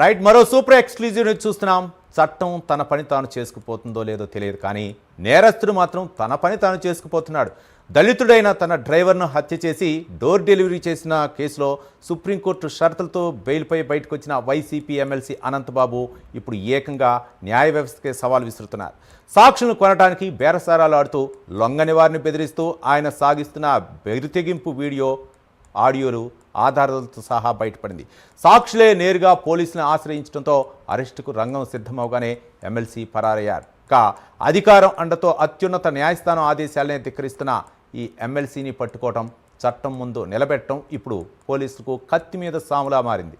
Right, మరో super exclusive news చూస్తున్నాం. చట్టం తన పని తాను చేసుకుపోతుందో లేదో తెలియదు, కానీ నేరస్తుడు మాత్రం తన పని తాను చేసుకుపోతున్నాడు. దళితుడైన తన డ్రైవర్ను హత్య చేసి డోర్ డెలివరీ చేసిన కేసులో సుప్రీంకోర్టు షరతులతో బెయిల్పై బయటకు వచ్చిన వైసీపీ ఎమ్మెల్సీ అనంతబాబు ఇప్పుడు ఏకంగా న్యాయ వ్యవస్థకే సవాల్ విసురుతున్నారు. సాక్షులను కొనడానికి బేరసారాలు ఆడుతూ లొంగని వారిని బెదిరిస్తూ ఆయన సాగిస్తున్న బెదిరితెగింపు వీడియో, ఆడియోలు ఆధారాలతో సహా బయటపడింది. సాక్షులే నేరుగా పోలీసులను ఆశ్రయించడంతో అరెస్టుకు రంగం సిద్ధమవగానే ఎమ్మెల్సీ పరారయ్యారు. అధికారం అండతో అత్యున్నత న్యాయస్థానం ఆదేశాలనే ధిక్కరిస్తున్న ఈ ఎమ్మెల్సీని పట్టుకోవటం, చట్టం ముందు నిలబెట్టడం ఇప్పుడు పోలీసులకు కత్తి మీద సాములా మారింది.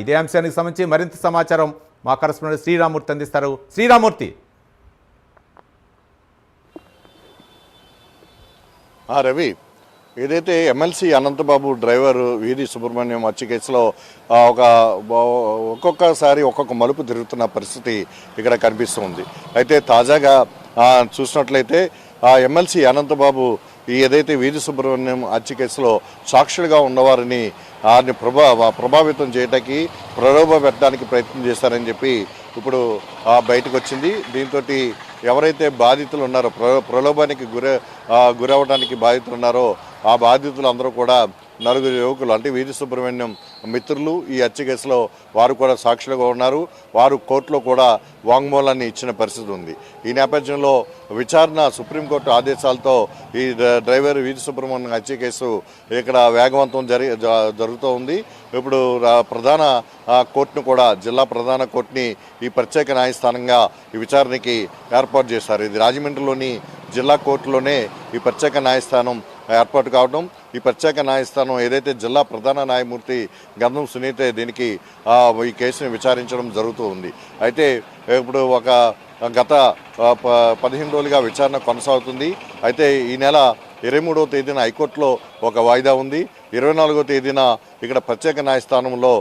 ఇదే అంశానికి సంబంధించి మరింత సమాచారం మా కరెస్పాండెంట్ శ్రీరామూర్తి అందిస్తారు. శ్రీరామూర్తి. రవి, ఏదైతే ఎమ్మెల్సీ అనంతబాబు డ్రైవర్ వీధి సుబ్రహ్మణ్యం హత్య కేసులో ఒక్కొక్కసారి ఒక్కొక్క మలుపు తిరుగుతున్న పరిస్థితి ఇక్కడ కనిపిస్తుంది. అయితే తాజాగా చూసినట్లయితే ఎమ్మెల్సీ అనంతబాబు ఏదైతే వీధి సుబ్రహ్మణ్యం హత్య కేసులో సాక్షులుగా ఉన్నవారిని ప్రభావితం చేయడానికి, ప్రలోభ పెట్టడానికి ప్రయత్నం చేశారని చెప్పి ఇప్పుడు బయటకు వచ్చింది. దీంతో ఎవరైతే బాధితులు ఉన్నారో, ప్రలోభానికి గురవడానికి బాధితులు ఉన్నారో ఆ బాధితులు అందరూ కూడా నలుగురు యువకులు, అంటే వీధి సుబ్రహ్మణ్యం మిత్రులు ఈ హత్య కేసులో వారు కూడా సాక్షులుగా ఉన్నారు. వారు కోర్టులో కూడా వాంగ్మూలాన్ని ఇచ్చిన పరిస్థితి ఉంది. ఈ నేపథ్యంలో విచారణ సుప్రీంకోర్టు ఆదేశాలతో ఈ డ్రైవర్ వీధి సుబ్రహ్మణ్యం హత్య కేసు ఇక్కడ వేగవంతం జరుగుతూ ఉంది. ఇప్పుడు ప్రధాన కోర్టును కూడా, జిల్లా ప్రధాన కోర్టుని ఈ ప్రత్యేక న్యాయస్థానంగా ఈ విచారణకి ఏర్పాటు చేశారు. ఇది రాజమండ్రిలోని జిల్లా కోర్టులోనే ఈ ప్రత్యేక న్యాయస్థానం ఏర్పాటు కావడం, ఈ ప్రత్యేక న్యాయస్థానం ఏదైతే జిల్లా ప్రధాన న్యాయమూర్తి గంధం సునీత దీనికి ఈ కేసుని విచారించడం జరుగుతూ ఉంది. అయితే ఇప్పుడు గత 15 రోజులుగా విచారణ కొనసాగుతుంది. అయితే ఈ నెల 23వ తేదీన హైకోర్టులో ఒక వాయిదా ఉంది. 24వ తేదీన ఇక్కడ ప్రత్యేక న్యాయస్థానంలో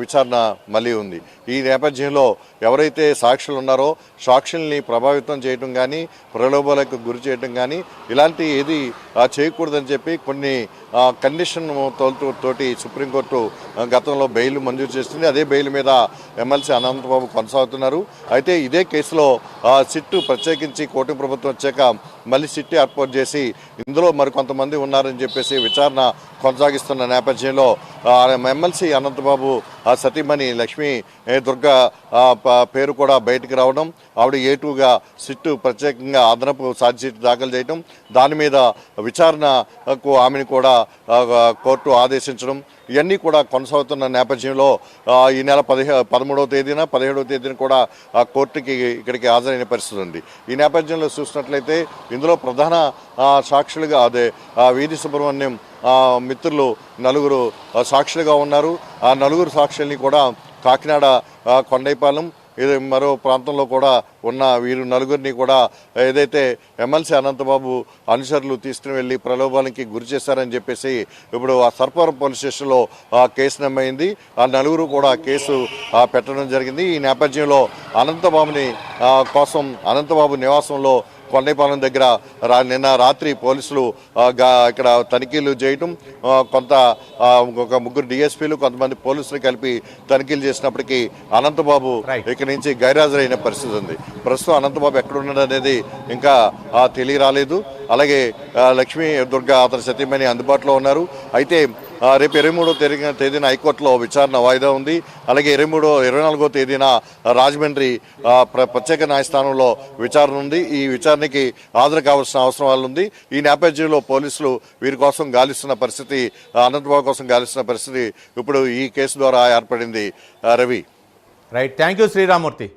విచారణ మళ్ళీ ఉంది. ఈ నేపథ్యంలో ఎవరైతే సాక్షులు ఉన్నారో సాక్షుల్ని ప్రభావితం చేయడం కానీ, ప్రలోభాలకు గురి చేయడం కానీ ఇలాంటి ఏది చేయకూడదని చెప్పి కొన్ని కండిషన్ తోటి సుప్రీంకోర్టు గతంలో బెయిల్ మంజూరు చేస్తుంది. అదే బెయిల్ మీద ఎమ్మెల్సీ అనంతబాబు కొనసాగుతున్నారు. అయితే ఇదే కేసులో సిట్టు ప్రత్యేకించి కూటమి ప్రభుత్వం వచ్చాక మళ్ళీ సిట్టు ఏర్పాటు చేసి ఇందులో మరికొంతమంది ఉన్నారని చెప్పేసి విచారణ కొనసాగిస్తున్న నేపథ్యంలో ఎమ్మెల్సీ అనంతబాబు సతీమణి లక్ష్మీ దుర్గా పేరు కూడా బయటకు రావడం, ఆవిడ ఏటుగా సిట్టు ప్రత్యేకంగా అదనపు ఛార్జ్షీట్ దాఖలు చేయడం, దాని మీద విచారణకు ఆమెను కూడా కోర్టు ఆదేశించడం, ఇవన్నీ కూడా కొనసాగుతున్న నేపథ్యంలో ఈ నెల 13వ తేదీన 17వ తేదీన కూడా కోర్టుకి ఇక్కడికి హాజరైన పరిస్థితి ఉంది. ఈ నేపథ్యంలో చూసినట్లయితే ఇందులో ప్రధాన సాక్షులుగా వీధి సుబ్రహ్మణ్యం మిత్రులు నలుగురు సాక్షులుగా ఉన్నారు. ఆ నలుగురు సాక్షుల్ని కూడా కాకినాడ, కొండైపాలెం, ఇది మరో ప్రాంతంలో కూడా ఉన్న వీరు నలుగురిని కూడా ఏదైతే ఎమ్మెల్సీ అనంతబాబు అనుచరులు తీసుకుని వెళ్ళి ప్రలోభానికి గురి చేశారని చెప్పేసి ఇప్పుడు ఆ సర్పవరం పోలీస్ స్టేషన్లో కేసు నమోదైంది. ఆ నలుగురు కూడా కేసు పెట్టడం జరిగింది. ఈ నేపథ్యంలో అనంతబాబు నివాసంలో కొండైపాలెం దగ్గర నిన్న రాత్రి పోలీసులు ఇక్కడ తనిఖీలు చేయటం, ఒక ముగ్గురు డిఎస్పీలు, కొంతమంది పోలీసులు కలిపి తనిఖీలు చేసినప్పటికీ అనంతబాబు ఇక్కడి నుంచి గైర్హాజరైన పరిస్థితి ఉంది. ప్రస్తుతం అనంతబాబు ఎక్కడున్నాడు అనేది ఇంకా తెలియరాలేదు. అలాగే లక్ష్మీ దుర్గా అతని సతీమణి అందుబాటులో ఉన్నారు. అయితే రేపు 23వ తేదీన హైకోర్టులో విచారణ వాయిదా ఉంది. అలాగే 24వ తేదీన రాజమండ్రి ప్రత్యేక న్యాయస్థానంలో విచారణ ఉంది. ఈ విచారణకి హాజరు కావాల్సిన అవసరం ఉంది. ఈ నేపథ్యంలో పోలీసులు వీరి కోసం గాలిస్తున్న పరిస్థితి, అనంతబాబు కోసం గాలిస్తున్న పరిస్థితి ఇప్పుడు ఈ కేసు ద్వారా ఏర్పడింది. Ravi. Right, thank you Sriramurthy.